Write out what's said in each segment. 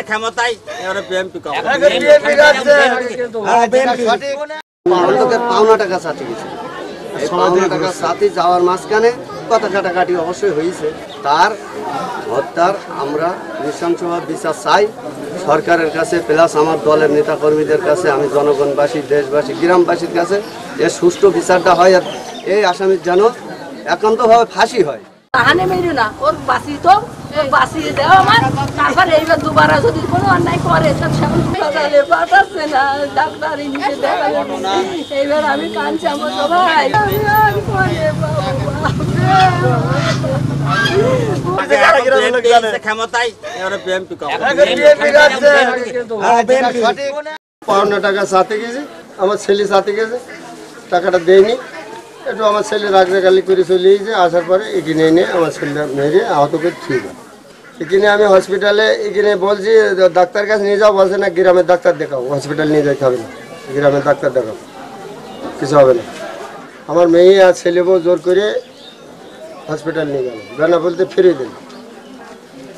ক্ষমতায় পাওনা টাকা চাতে গেছে, পাওনা টাকা চাতে যাওয়ার মাঝখানে কথা কাটাকাটি অবশ্যই হয়েছে। তার হত্যার আমরা নৃশংসভাবে বিচার চাই সরকারের কাছে, প্লাস আমার দলের নেতাকর্মীদের কাছে, আমি জনগণবাসী, দেশবাসী, গ্রামবাসীর কাছে এর সুষ্ঠু বিচারটা হয় আর এই আসামির যেন একান্তভাবে ফাঁসি হয়। তাহানে মেরু না, ওর বাসি তো বাসিয়ে দেওয়া আমার, তারপর এইবার দুবারা যদি কোনো অন্যায় করে পাঠাচ্ছে না ডাক্তার নিজে দেখাবে। এইবার আমি কাঁদছি আমার সবাই, পাওনা টাকা চাতে গেছে, আমার ছেলে চাতে গেছে, টাকাটা দেয়নি, একটু আমার ছেলে রাগরাগালি করে চলে গেছে। আসার পরে এখানে এনে আমার ছেলেটা মেরে আহত করে ঠিক আছে। এখানে আমি হসপিটালে এখানে বলছি ডাক্তার কাছে নিয়ে যাও, বলছে না গ্রামের ডাক্তার দেখাও, হসপিটাল নিয়ে যেতে হবে না, গ্রামের ডাক্তার দেখাও, কিছু হবে না। আমার মেয়ে আর ছেলে বউ জোর করে হসপিটাল নিয়ে গেল, বেনা বলতে ফিরিয়ে দিল।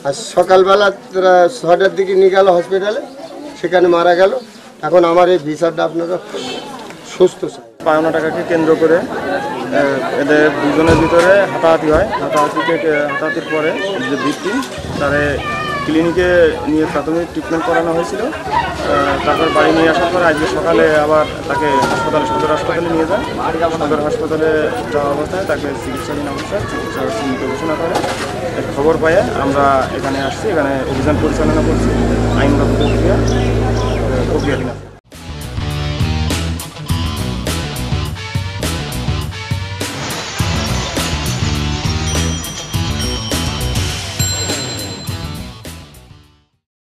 আর সকালবেলা 6টার দিকে নিয়ে গেল হসপিটালে, সেখানে মারা গেল। এখন আমার এই বিচারটা আপনারা সুস্থ চাই। পাওনা টাকাকে কেন্দ্র করে এদের দুজনের ভিতরে হাতাহাতি হয়। হাতাহাতির পরে যে ভিকটিম তারে ক্লিনিকে নিয়ে প্রাথমিক ট্রিটমেন্ট করানো হয়েছিল। তারপর বাড়ি নিয়ে আসার পরে আজকে সকালে আবার তাকে হাসপাতালে, সদর হাসপাতালে নিয়ে যায়। সদর হাসপাতালে যাওয়া অবস্থায় তাকে চিকিৎসাধীন অবস্থায় চিকিৎসা মৃত ঘোষণা করে। খবর পাইয়ে আমরা এখানে আসছি, এখানে অভিযান পরিচালনা করছি, আইনগত প্রক্রিয়াধীন আছে।